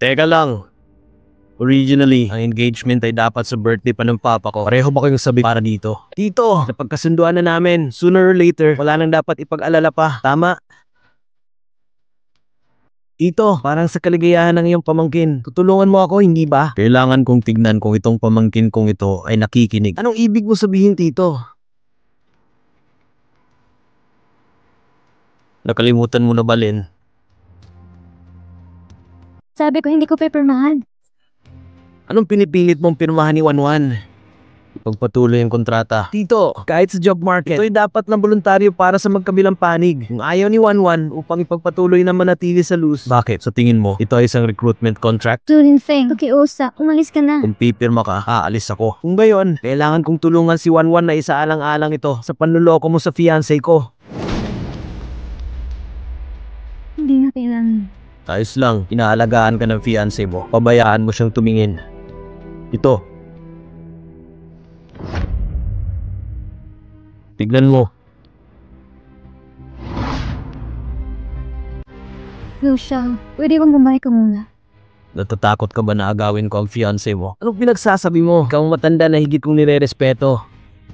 Teka lang. Originally, ang engagement ay dapat sa birthday pa ng papa ko. Pareho ba kayong sabi para dito? Tito, napagkasunduan na namin. Sooner or later, wala nang dapat ipag-alala pa. Tama? Tito, parang sa kaligayahan ng iyong pamangkin. Tutulungan mo ako, hindi ba? Kailangan kong tignan kung itong pamangkin kong ito ay nakikinig. Anong ibig mo sabihin, Tito? Nakalimutan mo na ba, Lynn? Sabi ko hindi ko pipirmahan. Anong pinipilit mong pirmahan ni Wanwan? Ipagpatuloy ang kontrata. Tito, kahit sa job market, ito'y dapat ng voluntaryo para sa magkabilang panig. Kung ayaw ni Wanwan upang ipagpatuloy na manatili sa loose. Bakit? Sa tingin mo, ito ay isang recruitment contract? Turin Feng, pakiusap, umalis ka na. Kung pipirma ka, aalis ako. Kung gayon, kailangan kong tulungan si Wanwan na isaalang-alang ito sa panluloko mo sa fiancé ko. Hindi na kailangan. Ayos lang, inaalagaan ka ng fiancé mo. Pabayaan mo siyang tumingin. Ito. Tignan mo. Lucia, pwede bang bumalik ka muna? Natatakot ka ba na agawin ko ang fiancé mo? Anong pinagsasabi mo? Ikaw ang matanda na higit kong nire-respeto.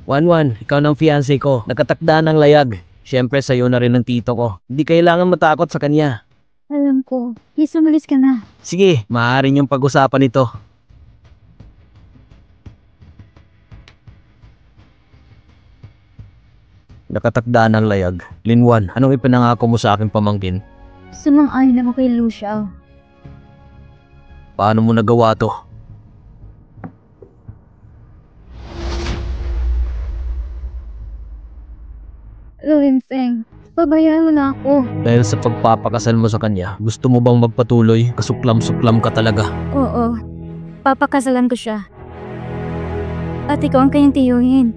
Wanwan, ikaw ng fiancé ko. Nakatakda ng layag. Siyempre sa'yo na rin ang tito ko. Hindi kailangan matakot sa kanya. Alam ko. Please, umalis ka na. Sige, maaari niyong pag-usapan ito. Nakatakda ng layag. Linwan, anong ipinangako mo sa aking pamangkin? Sumang-ayon ako kay Lucia. Paano mo nagawa to? Turin Feng, pabayaan mo na ako. Dahil sa pagpapakasal mo sa kanya, gusto mo bang magpatuloy? Kasuklam-suklam ka talaga. Oo, papakasalan ko siya. At ikaw ang kanyang tiyuhin.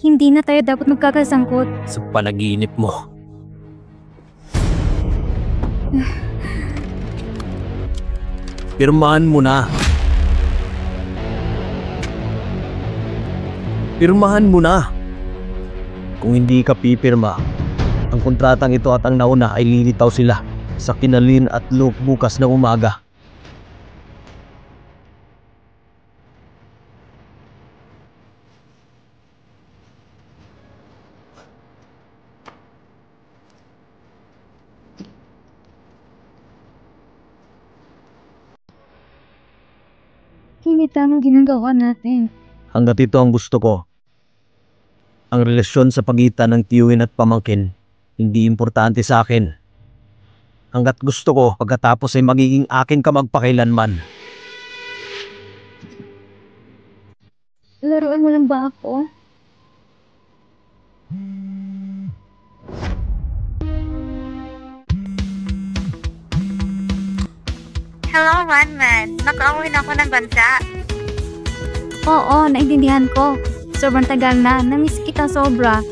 Hindi na tayo dapat magkakasangkot. Sa panaginip mo. Pirmahan mo na. Pirmahan mo na. Kung hindi ka pipirma, ang kontratang ito at ang nauna ay lilitaw sila sa Kinalin at Luke bukas na umaga. Hindi tamang ginagawa natin. Hanggat ito ang gusto ko. Ang relasyon sa pagitan ng tiyuhin at pamangkin, hindi importante sa akin. Hanggat gusto ko, pagkatapos ay magiging akin ka magpakailanman. Laruan mo lang ba ako? Hello, Wanwan. Nakauwi na ako ng bansa. Oo, naintindihan ko. Sobrang tagal na. Namiss kita sobra.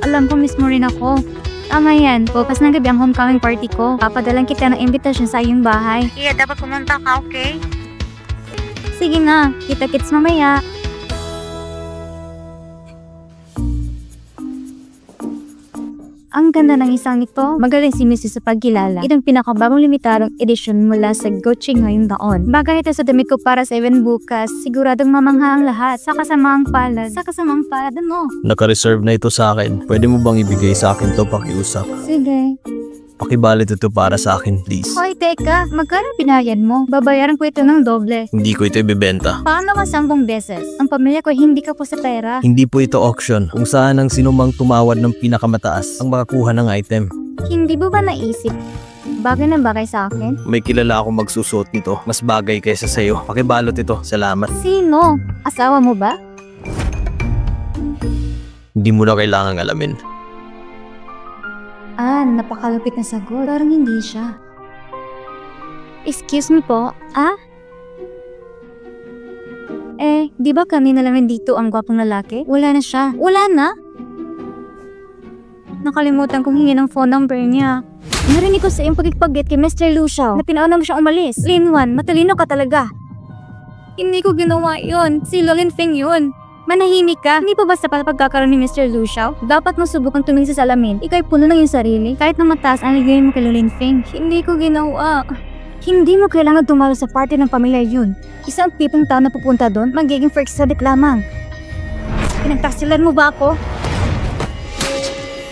Alam ko miss mo rin ako. Tama yan. Bukas ng gabi ang homecoming party ko. Papadalan kita ng imbitasyon sa iyong bahay. Iya, dapat pumunta ka, okay? Sige na. Kita-kits mamaya. Ang ganda ng isang ito. Magaling si Mrs. sa pagkilala. Itong pinakabagong limitadong edisyon mula sa Gucci ngayong taon. Bagay ito sa damit ko para sa event bukas. Siguradong mamangha ang lahat. Sa kasamaang palad. Sa kasamaang palad, ano? Naka-reserve na ito sa akin. Pwede mo bang ibigay sa akin to pakiusap? Sige. Pakibalit ito para sa akin, please. Hoy, teka. Magkano binayad mo? Babayaran ko ito ng doble. Hindi ko ito ibibenta. Paano ka 10 beses? Ang pamilya ko hindi ka po sa pera. Hindi po ito auction kung saan ang sinumang tumawad ng pinakamataas ang makakuha ng item. Hindi mo ba naisip? Bagay na bagay sa akin? May kilala akong magsusuot nito. Mas bagay kaysa sa'yo. Pakibalot ito. Salamat. Sino? Asawa mo ba? Hindi mo na kailangang alamin. Napakalupit na sagot. Parang hindi siya. Excuse me po, di ba kanina lang nandito ang gwapong lalaki? Wala na siya. Wala na? Nakalimutan kong hingin ang phone number niya. Narinig ko sa iyong pagkikpagit kay Mr. Lucio na pinauna mo siya umalis. Linwan, matalino ka talaga. Hindi ko ginawa yun. Si Lolin Feng yun. Manahimik ka. Hindi pa ba sapat pagkakaroon ni Mr. Lucio? Dapat mo subukang tumingin sa salamin. Ika'y puno ng iyong sarili. Kahit na mataas ang ligayin mo kay Lolin Feng. Hindi ko ginawa. Hindi mo kailangan tumalo sa party ng pamilya yun. Isang pipong tao na pupunta doon, magiging first exotic lamang. Pinagtaksilan mo ba ako?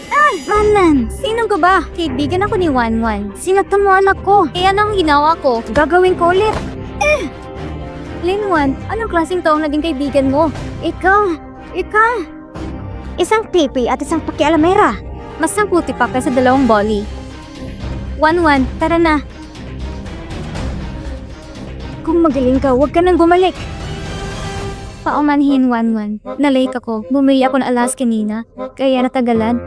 Ay, Manan! Sino ka ba? Kaibigan ako ni Wanwan. Sinaktan mo anak ko. Eh, anong ginawa ko? Gagawin ko ulit. Linwan, anong klaseng taong naging kaibigan mo? Ikaw. Isang pipi at isang pakialamera. Mas ang puti pa ka sa dalawang boli. Wanwan, tara na. Kung magaling ka, huwag ka nang bumalik. Paumanhin, Wanwan. Nalake ako. Bumili ako ng alas kanina. Kaya natagalan.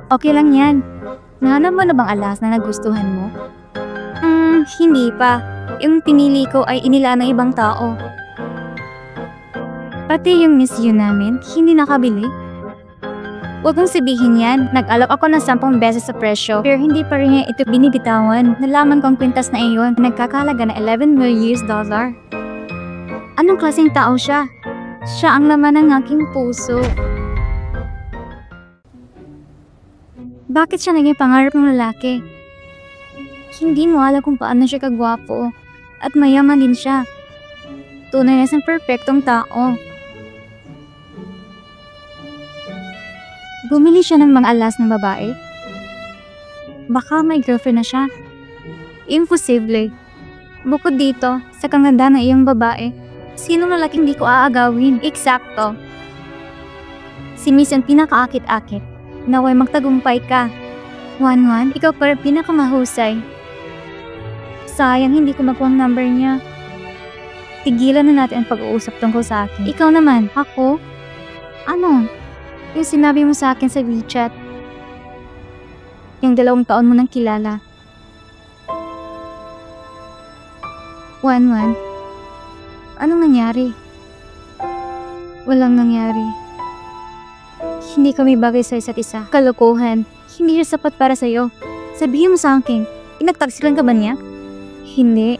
Okay lang yan. Nahanap mo na bang alas na nagustuhan mo? Hindi pa. Yung pinili ko ay inila ng ibang tao. Pati yung Miss You namin, hindi nakabili. Huwag mong sabihin yan. Nag-alok ako ng 10 beses sa presyo, pero hindi pa rin niya ito binibitawan. Nalaman kong kwintas na iyon, nagkakalaga na $11 million. Anong klaseng tao siya? Siya ang laman ng aking puso. Bakit siya naging pangarap ng lalaki? Hindi mo alam kung paano siya kagwapo. At mayaman din siya. Tunay na isang perpektong tao. Bumili siya ng mga alas ng babae. Baka may girlfriend na siya. Imposible. Bukod dito, sa kaganda ng iyong babae, sino lalaking di ko aagawin? Eksakto. Si Miss ang pinakaakit-akit. Naway magtagumpay ka. Wanwan, ikaw pa rin pinakamahusay. Sayang hindi ko makuha ang number niya. Tigilan na natin ang pag-uusap tungkol sa akin. Ikaw naman, ako? Ano? Yung sinabi mo sa akin sa WeChat. Yung 2 taon mo nang kilala. Wanwan, anong nangyari? Walang nangyari. Hindi kami bagay sa isa't isa. Kalokohan. Hindi siya sapat para sa'yo. Sabihin mo sa akin, pinagtaksilan ka ba niya? Hindi.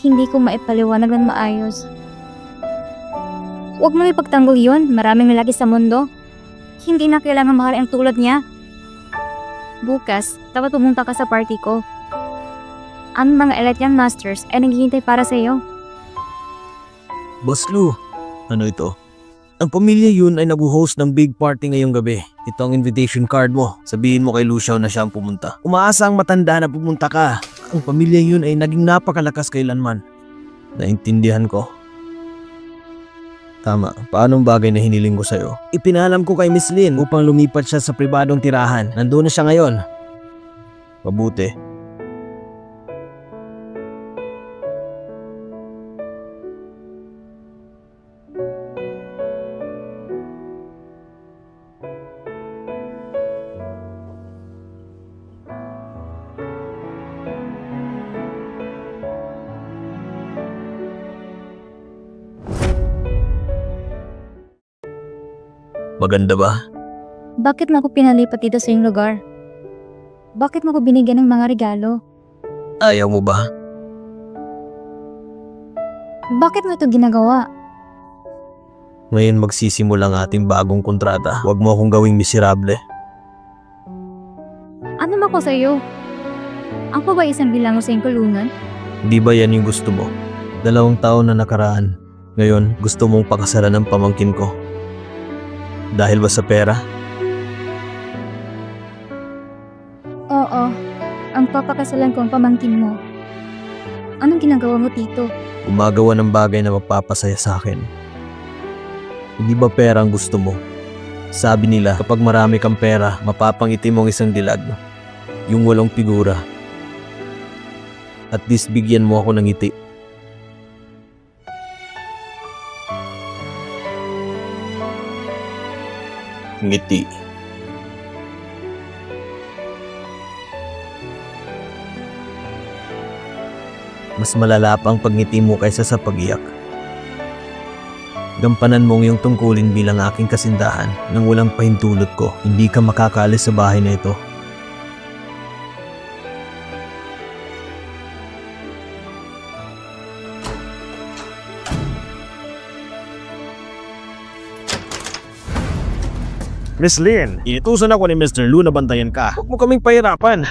Hindi ko maipaliwanag ng maayos. Huwag mo ipagtanggol yun. Maraming lalaki sa mundo. Hindi na kailangan mahal ang tulad niya. Bukas, dapat pumunta ka sa party ko. Ang mga elite young masters ay naghihintay para sa iyo. Boss Lou, ano ito? Ang pamilya yun ay nag-host ng big party ngayong gabi. Ito ang invitation card mo. Sabihin mo kay Luciao na siya ang pumunta. Umaasa ang matanda na pumunta ka. Ang pamilya yun ay naging napakalakas kailanman. Naintindihan ko. Tama, paanong bagay na hiniling ko sa'yo? Ipinalam ko kay Miss Lynn upang lumipat siya sa pribadong tirahan. Nandun na siya ngayon. Mabuti. Maganda ba? Bakit mo ako pinalipat dito sa iyong lugar? Bakit mo ako binigyan ng mga regalo? Ayaw mo ba? Bakit mo ito ginagawa? Ngayon magsisimula ang ating bagong kontrata. Huwag mo akong gawing miserable. Ano ba ko sa iyo? Ako ba isang bilango sa iyong kulungan? Di ba yan yung gusto mo? 2 taon na nakaraan. Ngayon, gusto mong pakasalan ng pamangkin ko. Dahil ba sa pera? Oo. Ang papakasalan ko ang pamangkin mo. Anong ginagawa mo, Tito? Gumagawa ng bagay na magpapasaya sa akin. Hindi ba pera ang gusto mo? Sabi nila, kapag marami kang pera, mapapangiti mong isang dilag. Yung walang figura. At least bigyan mo ako ng ngiti. Ngiti. Mas malala pa ang pagngiti mo kaysa sa pag-iyak. Gampanan mong iyong tungkulin bilang aking kasindahan nang walang pahintulot ko. Hindi ka makakaalis sa bahay na ito. Miss Lynn, inutusan ako ni Mr. Lou na bantayan ka. Huwag mo kaming pahirapan.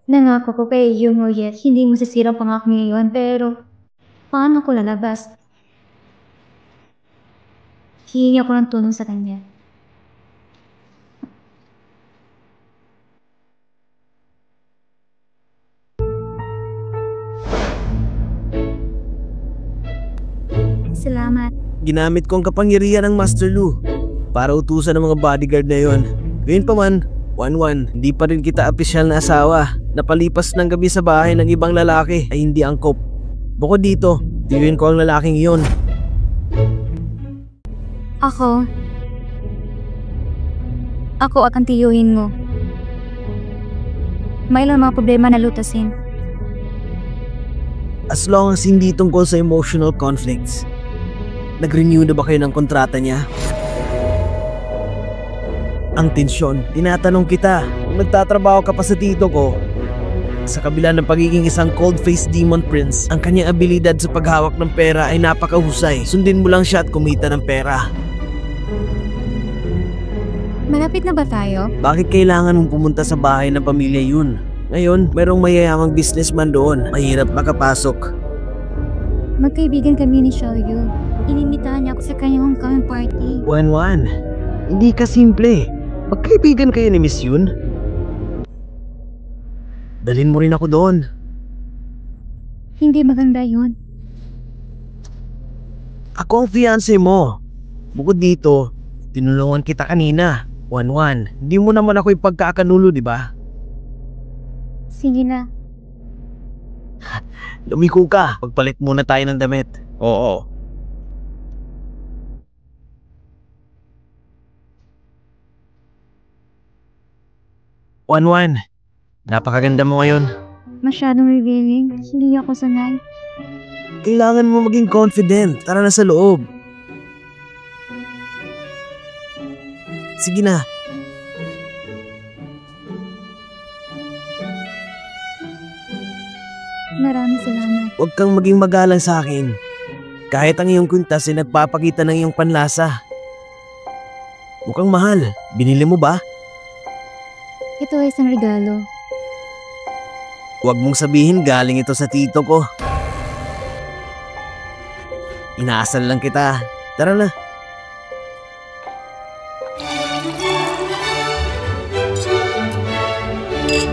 Nangako ko kay Yumuyet, hindi mo sisira ang pangako ngayon, pero paano ko lalabas? Hihingi ako ng tulong sa kanya. Salamat. Ginamit ko ang kapangyarihan ng Master Lu para utusan ng mga bodyguard na yon. Gayun pa man, 1-1, hindi pa rin kita opisyal na asawa. Napalipas ng gabi sa bahay ng ibang lalaki ay hindi angkop. Bukod dito, tiyuhin ko ang lalaking iyon. Ako akan tiyuhin mo. May ilang mga problema na lutasin. As long as hindi tungkol sa emotional conflicts. Nag-renew na ba kayo ng kontrata niya? Ang tensyon, tinatanong kita, kung nagtatrabaho ka pa sa tito ko, sa kabila ng pagiging isang cold-faced demon prince, ang kanyang abilidad sa paghawak ng pera ay napakahusay. Sundin mo lang siya at kumita ng pera. Malapit na ba tayo? Bakit kailangan mong pumunta sa bahay ng pamilya yun? Ngayon, merong mayayamang businessman doon. Mahirap makapasok. Magkaibigan kami ni Xiaoyu. Inimitahan niya ako sa kanyang homecoming party. 1-1, hindi ka simple. Magkaibigan kayo ni Miss Yun? Dalhin mo rin ako doon. Hindi maganda yun. Ako ang fiancé mo. Bukod dito, tinulungan kita kanina. 1-1, hindi mo naman ako ipagkakanulo, di ba? Sige na. Lumiko ka. Pagpalit muna tayo ng damit. Oo. Wan, napakaganda mo ngayon. Masyadong revealing. Hindi ako sanay. Kailangan mo maging confident. Tara na sa loob. Sige na. Maraming salamat. Huwag kang maging magalang sa akin. Kahit ang iyong kwintas ay nagpapakita ng iyong panlasa. Mukhang mahal. Binili mo ba? Ito ay isang regalo. Huwag mong sabihin galing ito sa tito ko. Inaasal lang kita. Tara na.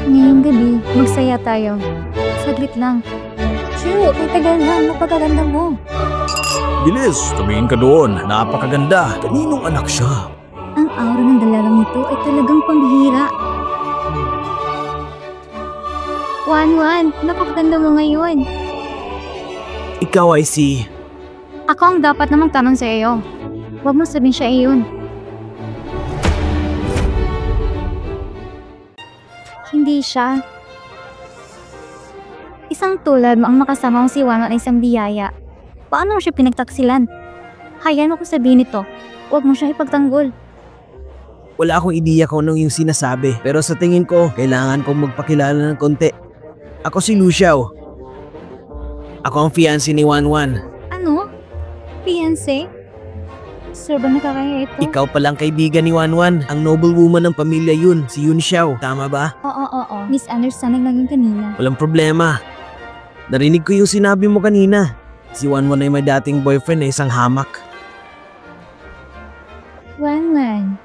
Ngayong gabi, magsaya tayo. Saglit lang. True, may tagal na. Napakaganda mo. Bilis, tumingin ka doon. Napakaganda. Kaninong anak siya? Ang aura ng dalalang ito ay talagang pambihira. 1-1, napakaganda mo ngayon. Ikaw ay si... Ako ang dapat namang tanong sa iyo. Huwag mo sabihin siya iyon. Hindi siya. Isang tulad mo ang makasama si Wanwan ay isang biyaya. Paano mo siya pinagtaksilan? Hayaan mo kong sabihin ito. Huwag mo siya ipagtanggol. Wala akong ideya kung anong yung sinasabi. Pero sa tingin ko, kailangan kong magpakilala ng konti. Ako si Lu Xiao. Ako ang fiancé ni Wanwan. Ano? Fiancé? Sir ba nakakaya ito? Ikaw palang kaibigan ni Wanwan. Ang noble woman ng pamilya yun, si Yun Xiao. Tama ba? Oo. Misunderstanding lang yung kanina. Walang problema. Narinig ko yung sinabi mo kanina. Si Wanwan ay may dating boyfriend na isang hamak. Wanwan.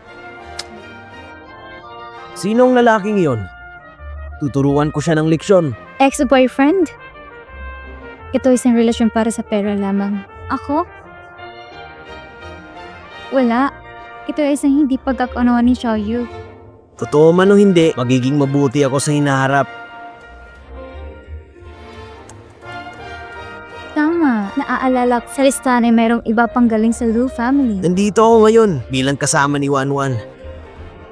Sino ang lalaking iyon? Tuturuan ko siya ng leksyon. Ex-boyfriend? Ito isang relasyon para sa pera lamang. Ako? Wala. Ito ay isang hindi pagkakaunawan ni Xiaoyu. Totoo man o hindi, magiging mabuti ako sa hinaharap. Tama. Naaalala ko sa listahan ay mayroong iba pang galing sa Lu family. Nandito ako ngayon bilang kasama ni Wanwan.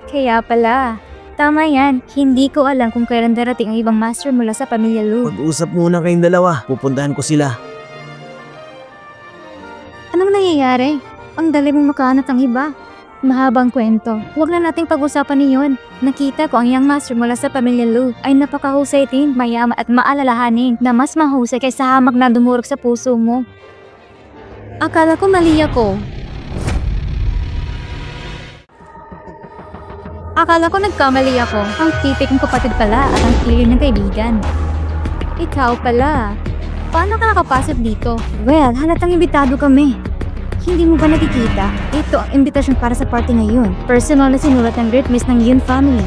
Kaya pala. Tama yan. Hindi ko alam kung kailan darating ang ibang master mula sa pamilya Lu. Mag-usap muna kayong dalawa. Pupuntahan ko sila. Anong nangyayari? Ang dali mong makahanap ng iba. Mahabang kwento. Huwag na nating pag-usapan niyon. Nakita ko ang young master mula sa pamilya Lu ay napakahusay din, mayaman at maalalahanin na mas mahusay kaysa hamak na dumurog sa puso mo. Akala ko mali ako. Akala ko nagkamali ako. Ang tipik ng kapatid pala at ang clear ng kaibigan. Ikaw pala. Paano ka nakapasok dito? Well, halatang imbitado kami. Hindi mo ba nakikita? Ito ang imbitasyon para sa party ngayon. Personal na sinulat ng Great Miss ng Yun family.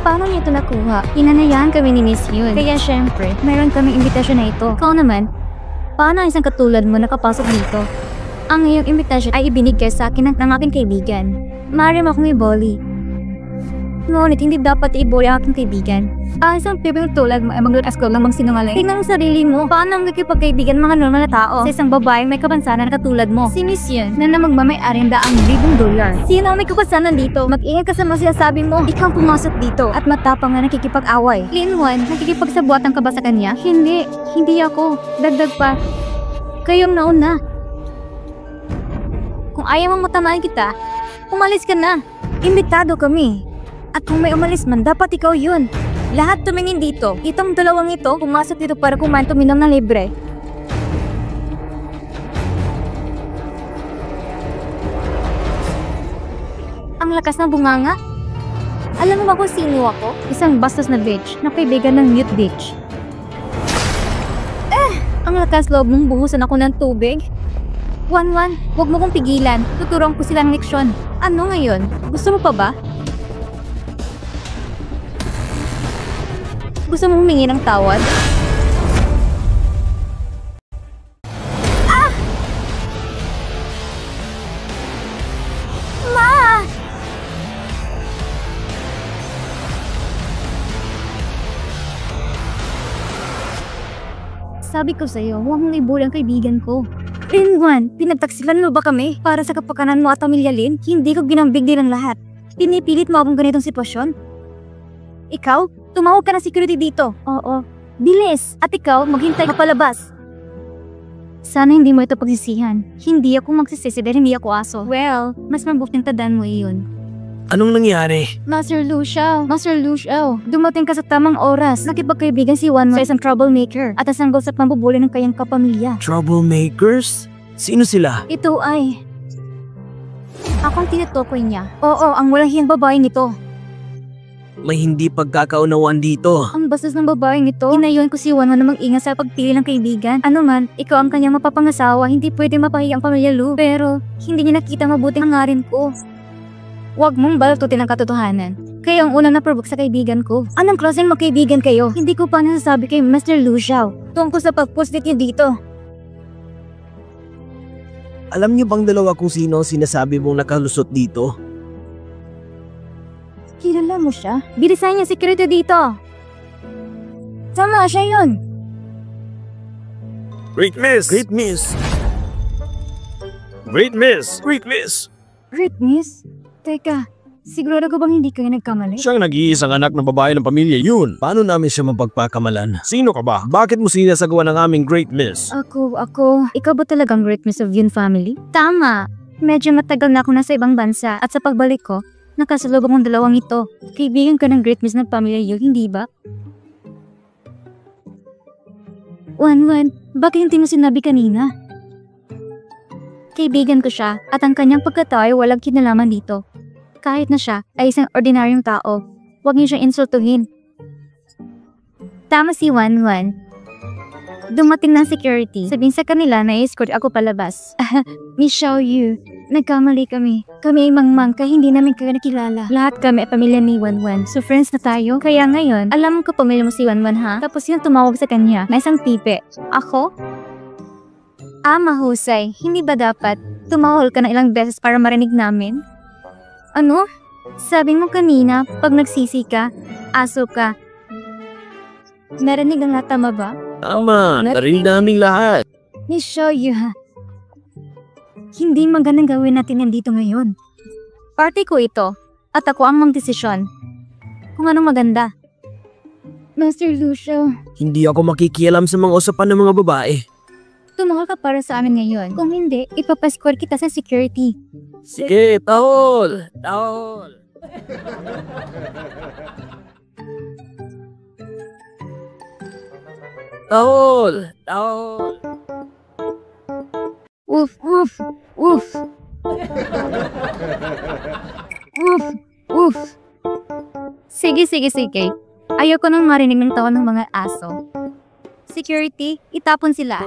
Paano niya ito nakuha? Inanayahan kami ni Miss Yun. Kaya syempre, meron kaming imbitasyon na ito. Ikaw naman, paano ang isang katulad mo nakapasok dito? Ang iyong imbitasyon ay ibinigay sa akin ng aking kaibigan. Maaari mo akong iboli. Ngunit hindi dapat iboli ang aking kaibigan. Ang isang piping tulad mo ay maglutas ko lang sinungaling. Tingnan mo sarili mo. Paano ang nakikipagkaibigan mga normal na tao sa isang babaeng may kapansanan na katulad mo? Si Miss Yun na magmamay-ari ng $1,000,000. Sino ang may kapansanan dito? Mag-ingat ka sa mga sinasabi mo. Ikaw pumasok dito at matapang na nakikipag-away. Lin-Wan, nakikipagsabuatan ka ba sa kanya? Hindi ako. Dagdag pa. Kayong nauna. Kung ayaw mong matamaan kita, umalis ka na. Imbitado kami. At kung may umalis man, dapat ikaw yun. Lahat tumingin dito. Itong dalawang ito, pumasok dito para kumain tuminom ng libre. Ang lakas ng bunganga. Alam mo ba kung sino ako? Isang bastos na bitch na kaibigan ng mute bitch. Ang lakas loob mong buhusan ako ng tubig. Wan-Wan, huwag mo kong pigilan. Tuturuan ko silang leksyon. Ano ngayon? Gusto mo pa ba? Gusto mo humingi ng tawad? Ma! Sabi ko sa'yo, huwag mong ibuli ang kaibigan ko. Lin-Wan, pinagtaksilan mo ba kami para sa kapakanan mo at pamilya Lin? Hindi ko ginambig din ang lahat. Pinipilit mo akong ganitong sitwasyon? Ikaw? Tumawag ka ng security dito. Oo. Bilis! At ikaw, maghintay ka palabas. Sana hindi mo ito pagsisihan. Hindi ako magsisisi dahil hindi ako aso. Well, mas mabuting tandaan mo iyon. Anong nangyari? Master Lu Xiao, dumating ka sa tamang oras. Nakipagkaibigan si Wan sa isang troublemaker at nasanggol sa pambubuli ng kanyang kapamilya. Troublemakers? Sino sila? Ito ay... Ako ang tinutukoy niya. Oo, ang walang hiyang babaeng ito. May hindi pagkakaunawaan dito. Ang bastos ng babaeng ito. Hinayon ko si Wan na mag-ingat sa pagpili ng kaibigan. Ano man, ikaw ang kanyang mapapangasawa, hindi pwede mapahiya ang pamilya Lu. Pero, hindi niya nakita mabuting hangarin ko. Huwag mong balatutin ang katotohanan. Kaya ang unang naprovoke sa kaibigan ko. Anong klaseng magkaibigan kayo? Hindi ko pa nasasabi kay Mr. Lu Xiao tungkol sa pag-post niyo dito. Alam niyo bang dalawa kung sino ang sinasabi mong nakalusot dito? Kilala mo siya? Bilisan niya security dito. Tama, siya yun. Great Miss! Great Miss! Great Miss! Great Miss! Great Miss? Teka, sigurado ko bang hindi kayo nagkamali? Siyang nag-iisang anak ng babae ng pamilya Yun. Paano namin siya mapagpakamalan? Sino ka ba? Bakit mo sinasagawa ng aming Great Miss? Ako. Ikaw ba talagang Great Miss of Yun family? Tama. Medyo matagal na ako nasa ibang bansa at sa pagbalik ko, nakasalubong ang dalawang ito. Kaibigan ka ng Great Miss ng pamilya Yun, hindi ba? Wan-Wan, bakit hindi mo sinabi kanina? Kaibigan ko siya at ang kanyang pagkatao ay walang kinalaman dito. Kahit na siya ay isang ordinaryong tao, huwag niyo siyang insultuhin. Tama si Wan-Wan. Dumating ng security. Sabihin sa kanila na i-escort ako palabas. Miss Xiao Yu, nagkamali kami. Kami ay mangmang kaya hindi namin kayo nakilala. Lahat kami ay pamilya ni Wan-Wan. So friends na tayo. Kaya ngayon, alam ko pamilya mo si Wan-Wan ha? Tapos yung tumawag sa kanya na isang pipe. Ako? Mahusay. Hindi ba dapat tumawag ka na ilang beses para marinig namin? Ano? Sabi mo kanina, pag nagsisi ka, aso ka. Narinig ang lahat, tama ba? Tama, narinig naming lahat. Miss Xiao Yu ha. Hindi magandang gawin natin yan dito ngayon. Party ko ito, at ako ang magdesisyon. Kung anong maganda. Master Lu Xiao. Hindi ako makikialam sa mga usapan ng mga babae. Tumahal ka para sa amin ngayon. Kung hindi, ipapasquad kita sa security. Sige, tahol! Tahol! Tahol! Tahol! Woof, woof, woof. Woof, woof. Sige. Ayoko nang marinig ng tawa ng mga aso. Security, itapon sila.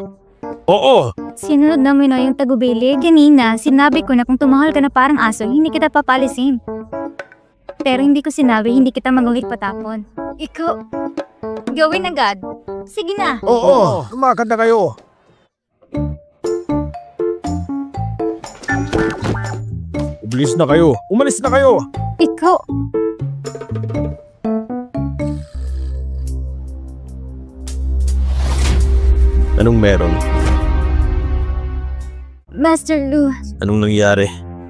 Oo! Sinunod namin na yung tagubili. Kanina, sinabi ko na kung tumahal ka na parang aso, hindi kita papalisin. Pero hindi ko sinabi, hindi kita magulit patapon. Ikaw, gawin agad. Sige na. Oo! Lumakad na kayo! Umalis na kayo! Umalis na kayo! Ikaw, Anong meron? Master Lu, Anong nangyari?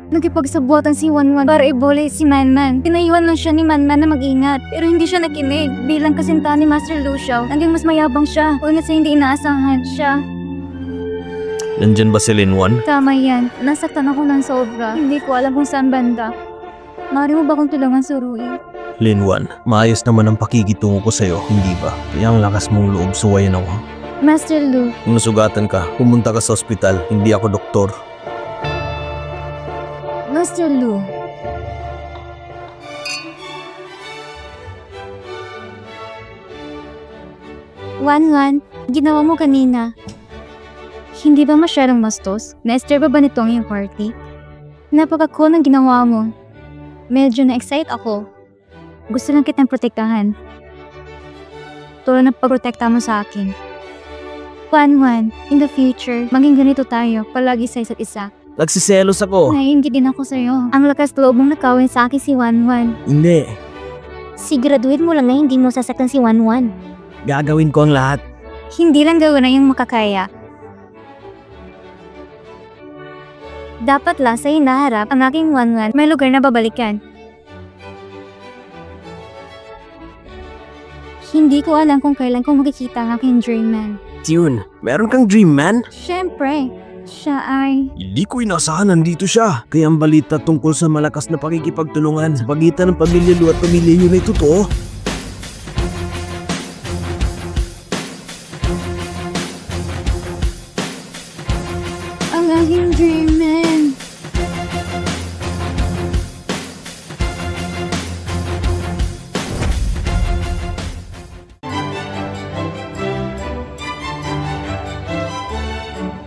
nagkipagsabuatan si Wanwan para ibole si Manman. Pinayuhan lang siya ni Manman na mag-ingat, pero hindi siya nakinig. Bilang kasintahan ni Master Lu Xiao, naging mas mayabang siya. Una sa hindi inaasahan siya. Nandyan ba si Linwan? Tama yan, nasaktan ako ng sobra. Hindi ko alam kung saan banda. Maaari mo ba akong tulungan suruin? Linwan, maayos naman ang pakikitungo ko sa'yo, hindi ba? Kaya ang lakas mong loob, suwayan ako. Master Lu, Kung nasugatan ka, pumunta ka sa ospital, hindi ako doktor. Master Lu. Wanwan, ginawa mo kanina. Hindi ba masyadong mastos? Na-disturb ba nito ang iyong party? Napaka-cool ng ginawa mo. Medyo na-excite ako. Gusto lang kitang protektahan. Tulad ng pagprotekta mo sa akin. Wanwan, in the future, maging ganito tayo, palagi sa isa't isa. Nagsiselos ako. Naiingit din ako sa'yo. Ang lakas loob mong nakawin sa akin si Wanwan. Hindi. Siguraduhin mo lang na hindi mo sasaktan si Wanwan. Gagawin ko ang lahat. Hindi lang gawin na yung makakaya. Dapat lang sa hinaharap ang aking Wanwan may lugar na babalikan. Hindi ko alam kung kailan ko makikita ang aking dream man. Tune, meron kang dream man? Siyempre, siya ay... Hindi ko inasahan nandito siya. Kaya ang balita tungkol sa malakas na pakikipagtulungan sa pagitan ng pamilya Lu at pamilya Yun ay totoo. Ang aking dream man.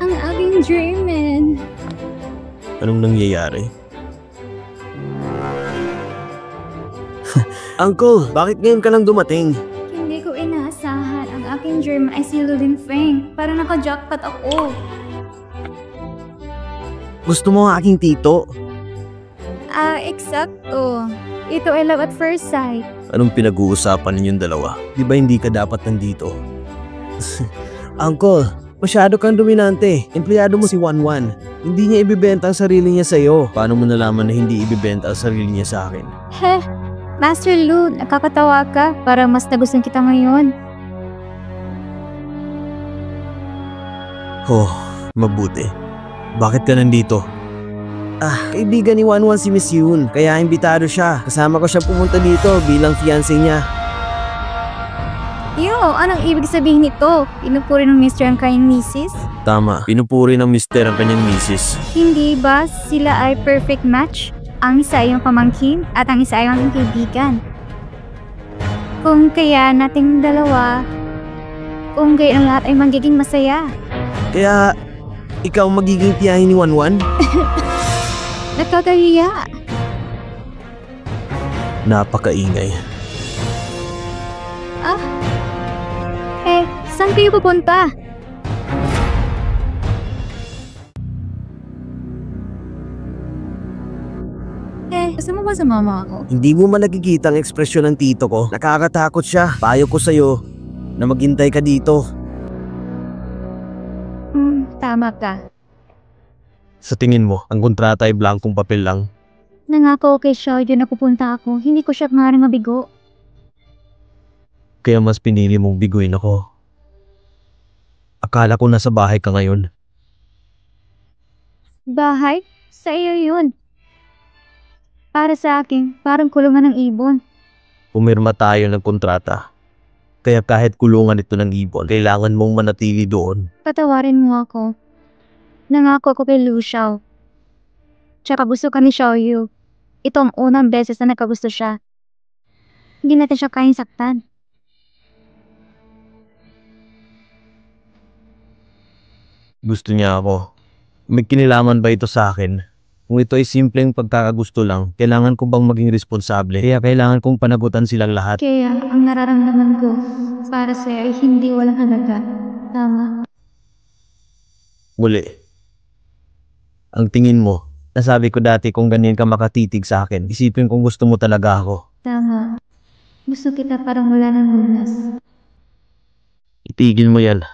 Ang aking dream man. Anong nangyayari? Uncle, bakit ngayon ka lang dumating? Hindi ko inaasahan. Ang aking dream ay si Lulin Feng. Para naka-jackpot ako. Gusto mo ang aking tito? Eksakto. Ito ay love at first sight. Anong pinag-uusapan ninyong dalawa? Di ba hindi ka dapat nandito? Uncle, masyado kang dominante. Empleyado mo si Wanwan. Hindi niya ibibenta ang sarili niya sa'yo. Paano mo nalaman na hindi ibibenta ang sarili niya sa akin? Heh, Master Lu, nakakatawa ka. Para mas nagustuhan kita ngayon. Oh, mabuti. Bakit ka nandito? Kaibigan ni Wanwan si Miss Yoon, kaya imbitado siya. Kasama ko siya pumunta dito bilang fiancé niya. Yo, anong ibig sabihin nito? Pinupuri ng Mr. ang kanyang misis? Tama, pinupuri ng mister ang kanyang misis. Hindi ba sila ay perfect match? Ang isa ay iyong pamangkin at ang isa ay ang aking kaibigan. Kung kaya nating dalawa, kung gayon ang lahat ay magiging masaya. Kaya, ikaw magiging tiyahin ni Wanwan? Nakakahiya. Napakaingay. Saan kayo pupunta? Gusto mo ba sumama ako? Hindi mo man nakikita ang ekspresyon ng tito ko. Nakakatakot siya. Payo ko sa'yo na maghintay ka dito. Tama ka. Sa tingin mo, ang kontrata ay blankong papel lang. Nangako kay Xiaoyu na pupunta ako. Hindi ko siya maaaring mabigo. Kaya mas pinili mong biguin ako. Akala ko nasa bahay ka ngayon. Bahay? Sa iyo yun. Para sa akin, parang kulungan ng ibon. Pumirma tayo ng kontrata. Kaya kahit kulungan ito ng ibon, kailangan mong manatili doon. Patawarin mo ako. Nangako ako kay Lu Xiao. Tsaka gusto ka ni Xiaoyu. Ito ang unang beses na nagkagusto siya. Hindi natin siya kayang saktan. Gusto niya ako. May kinalaman ba ito sa akin? Kung ito ay simpleng pagkakagusto lang, kailangan ko bang maging responsable? Kaya kailangan kong panagutan silang lahat. Kaya ang nararamdaman ko para sa'yo ay hindi walang halaga. Tama. Muli. Ang tingin mo, nasabi ko dati kung ganyan ka makatitig sa akin, isipin kung gusto mo talaga ako. Tama. Gusto kita parang wala ng lunas. Itigil mo yan.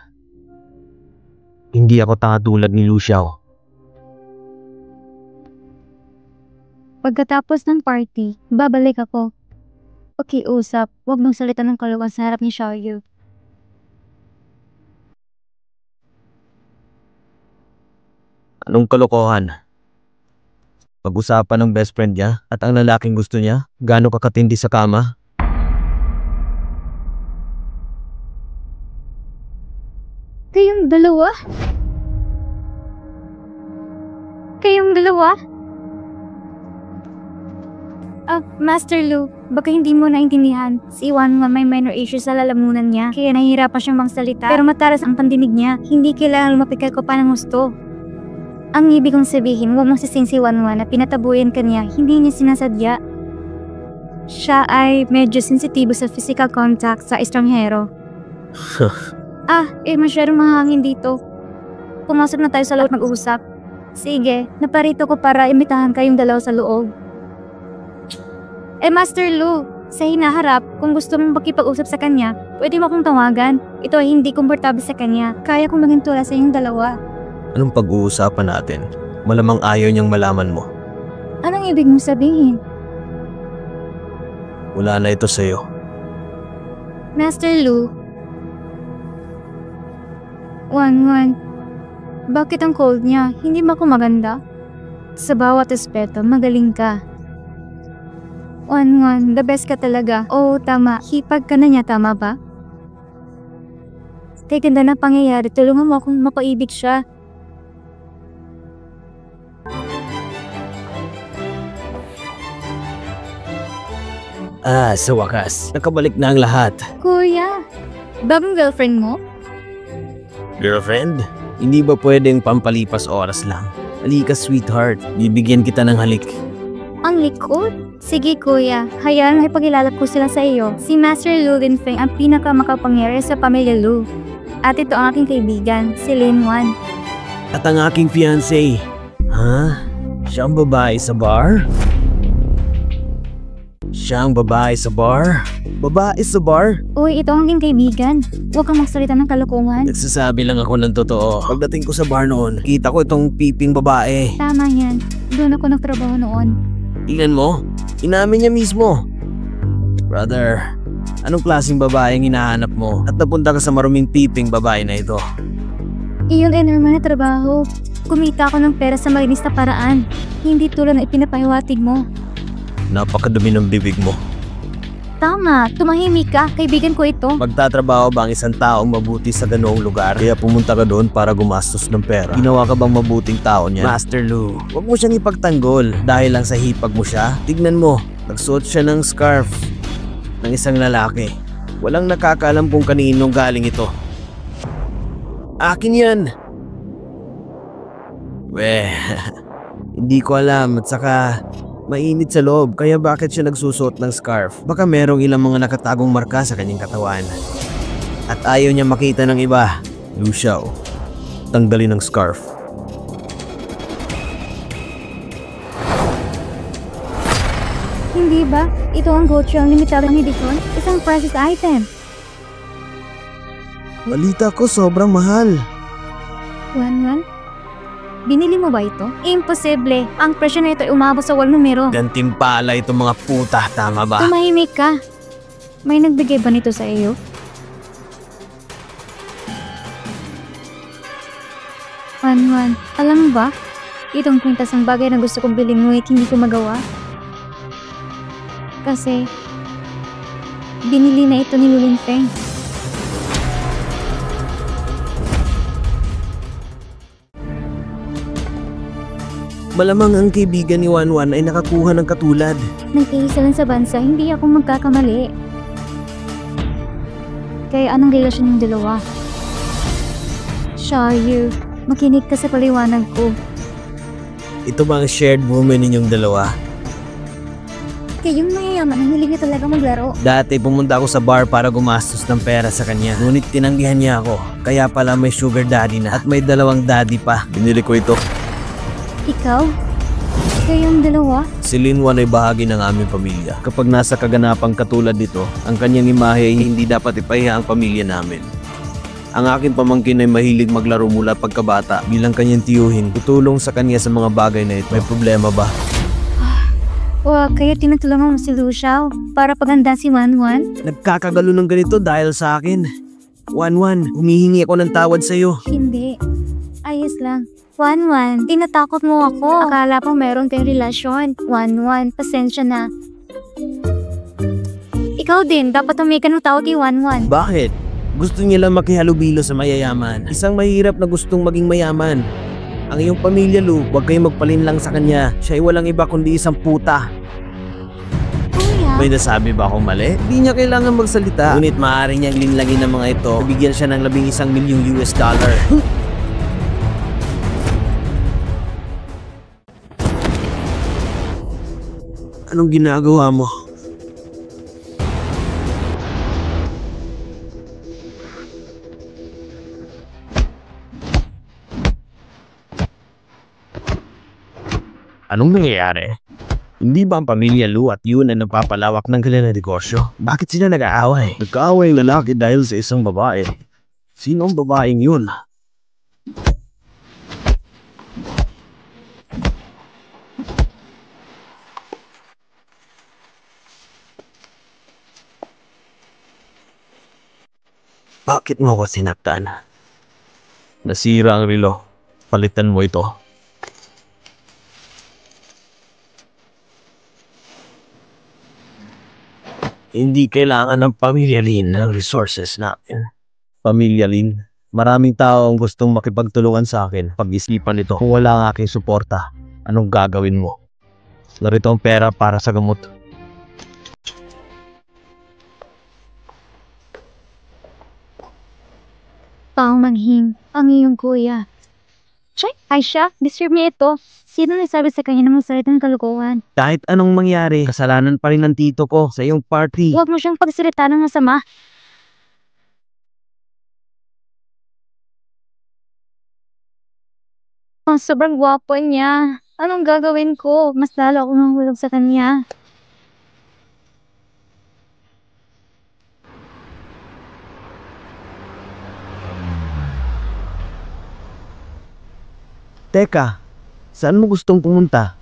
Hindi ako tanga tulad ni Lu Xiao. Pagkatapos ng party, babalik ako. Pakiusap, huwag mong salita ng kaluwan sa harap ni Xiaoyu. Anong kalokohan? Pag-usapan ng best friend niya at ang lalaking gusto niya, gaano kakatindi sa kama? Kayong dalawa? Kayong dalawa? Master Lu, baka hindi mo naintindihan. Si Wanwan may minor issues sa lalamunan niya, kaya nahihirapan siyang magsalita. Pero matalas ang pandinig niya, hindi kailangan lumapit ko pa ng gusto. Ang ibig kong sabihin, huwag mong sisihin si Wanwan na pinatabuyan ka niya, hindi niya sinasadya. Siya ay medyo sensitibo sa physical contact sa estranghero. Masyadong mahangin dito. Pumasok na tayo sa loob mag-uusap. Sige, naparito ko para imitahan kayong dalawa sa loob. Master Lu, sa hinaharap, kung gusto mong makipag-usap sa kanya, pwede mo akong tawagan. Ito ay hindi komportable sa kanya. Kaya kong maging tula sa inyong dalawa. Anong pag-uusapan natin? Malamang ayaw niyang malaman mo. Anong ibig mong sabihin? Wala na ito sa'yo. Master Lu, Wanwan, bakit ang cold niya? Hindi ba ako maganda? Sa bawat aspeto, magaling ka. Wanwan, the best ka talaga. Oo, tama. Hipag ka na niya, tama ba? Kay ganda na pangyayari, tulungan mo akong mapaibig siya. Sa wakas, nakabalik na ang lahat. Kuya, bagong girlfriend mo? Girlfriend? Hindi ba pwedeng pampalipas oras lang? Halika sweetheart, bibigyan kita ng halik. Ang likod? Sige kuya, hayaan na ipagilala ko sila sa iyo. Si Master Lu Linfeng ang pinakamakapangyari sa pamilya Lu. At ito ang aking kaibigan, si Lin Wan. At ang aking fiancé. Ha? Siya ang babae sa bar? Siya ang babae sa bar? Babae sa bar? Uy, ito ang aking kaibigan. Huwag kang magsalita ng kalokohan. Nagsasabi lang ako ng totoo. Pagdating ko sa bar noon, kita ko itong piping babae. Tama yan. Doon ako nagtrabaho noon. Tingnan mo, inamin niya mismo. Brother, anong klaseng babae ang hinahanap mo? At napunta ka sa maruming piping babae na ito? Iyon ay normal na trabaho. Kumita ako ng pera sa malinis na paraan. Hindi tulad na ipinapahiwatig mo. Napakadumi ng bibig mo. Tama, tumahimik ka. Kaibigan ko ito. Magtatrabaho ba ang isang taong mabuti sa ganoong lugar? Kaya pumunta ka doon para gumastos ng pera. Ginawa ka bang mabuting tao niya? Master Lu, huwag mo siyang ipagtanggol dahil lang sa hipag mo siya. Tignan mo, nagsuot siya ng scarf ng isang lalaki. Walang nakakaalam kung kaninong galing ito. Akin yan! Hindi ko alam at saka mainit sa loob, kaya bakit siya nagsusuot ng scarf? Baka merong ilang mga nakatagong marka sa kanyang katawan. At ayaw niya makita ng iba. Lu Xiao, tanggalin ang scarf. Hindi ba? Ito ang Gochu ang limitadong edisyon. Isang precious item. Balita ko sobrang mahal. Wanwan? Binili mo ba ito? Imposible. Ang presyo na ito ay umabot sa 8 numero. Gantimpala itong mga puta, tama ba? Tumahimik ka. May nagbigay ba nito sa iyo? Wanwan, alam mo ba? Itong kwintas ang bagay na gusto kong bilhin ngunit hindi ko magawa. Kasi, binili na ito ni Lulin Feng. Malamang ang kaibigan ni Wanwan ay nakakuha ng katulad. Nag-iisa lang sa bansa, hindi ako magkakamali. Kaya anong relasyon ng dalawa? Xiaoyu, makinig ka sa paliwanag ko. Ito ba ang shared woman ninyong dalawa? Kayong mayayaman ang hiling niya talaga maglaro. Dati pumunta ako sa bar para gumastos ng pera sa kanya. Ngunit tinanggihan niya ako. Kaya pala may sugar daddy na at may dalawang daddy pa. Binili ko ito. Ikaw? Kayong dalawa? Si Linwan ay bahagi ng aming pamilya. Kapag nasa kaganapang katulad nito, ang kanyang imahe ay hindi dapat ipahiya ang pamilya namin. Ang aking pamangkin ay mahilig maglaro mula pagkabata. Bilang kanyang tiyuhin, tutulong sa kanya sa mga bagay na ito. May problema ba? Kaya tinutulungan mo si Lu Xiao para paganda si Wanwan? Nagkakagalo ng ganito dahil sa akin. Wanwan, humihingi ako ng tawad sa'yo. Hindi. Ayos lang. Wanwan, tinatakot mo ako. Akala ko meron kayong relasyon. Wanwan, pasensya na. Ikaw din, dapat humiga ng tawag kay Wanwan. Bakit? Gusto niya lang makihalubilo sa mayayaman. Isang mahirap na gustong maging mayaman. Ang iyong pamilya, Lu, huwag kayong magpalinlang sa kanya. Siya ay walang iba kundi isang puta. Kuya, May nasabi ba akong mali? Hindi niya kailangan magsalita. Ngunit maaari niyang linlangin ng mga ito. Bigyan siya ng $11 milyong US. Anong ginagawa mo? Anong nangyayari? Hindi ba ang pamilya Lu at Yun ang napapalawak ng kanilang negosyo? Bakit sila nag-aaway? Nag-aaway ang lalaki dahil sa isang babae. Sino ang babaeng yun? Bakit mo ko sinaktan? Nasira ang relo. Palitan mo ito. Hindi kailangan ng pamilya Lin ng resources natin. Pamilya Lin, maraming tao ang gustong makipagtulungan sa akin. Pag-isipan nito, kung wala ang aking suporta, anong gagawin mo? Narito ang pera para sa gamot. paumanghing ang iyong kuya. Chay, Aisha, deserve niya ito. Sino nagsabi sa kanya ng magsalita ng kalokohan? Kahit anong mangyari, kasalanan pa rin ng tito ko sa iyong party. Huwag mo siyang pagsalita ng masama. Ang sobrang gwapo niya. Anong gagawin ko? Mas lalo akong nahulog sa kanya. Teka, saan mo gustong pumunta?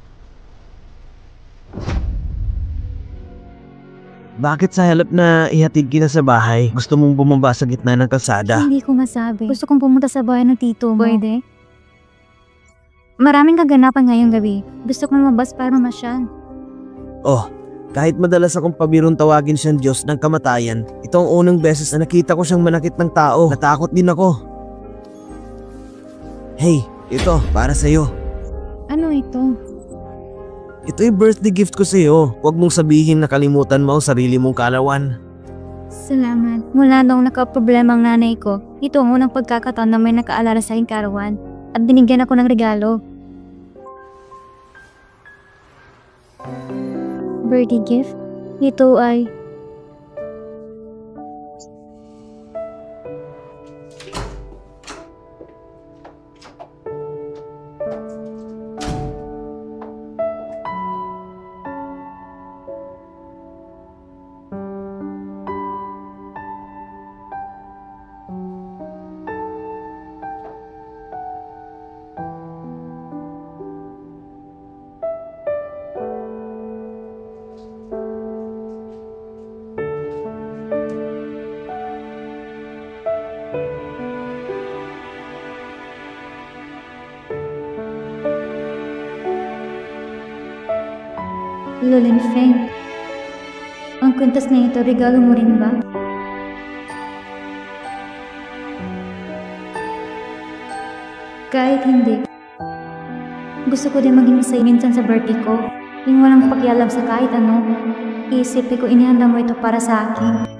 Bakit sa halap na ihatid kita sa bahay, gusto mong bumaba sa gitna ng kalsada? Hindi ko masabi. Gusto kong pumunta sa bahay ng tito mo. Pwede? Maraming kaganapan ngayong gabi. Gusto kong lumabas para masyal. Oh, kahit madalas akong pabirong tawagin siyang Diyos ng kamatayan, ito ang unang beses na nakita ko siyang manakit ng tao. Natakot din ako. Hey, ito, para sa'yo. Ano ito? Ito yung birthday gift ko sa'yo. Huwag mong sabihin na kalimutan mo ang sarili mong kalawan. Salamat. Mula noong nakaproblema ang nanay ko, ito ang unang pagkakataon na may nakaalala sa aking karawan. At binigyan ako ng regalo. Birthday gift? Ito ay... Lolin Feng, ang kwintas na ito, regalo mo rin ba? Kahit hindi, gusto ko din maging masaya minsan sa birthday ko. Yung walang pakialam sa kahit ano. Isipin ko inihanda mo ito para sa akin.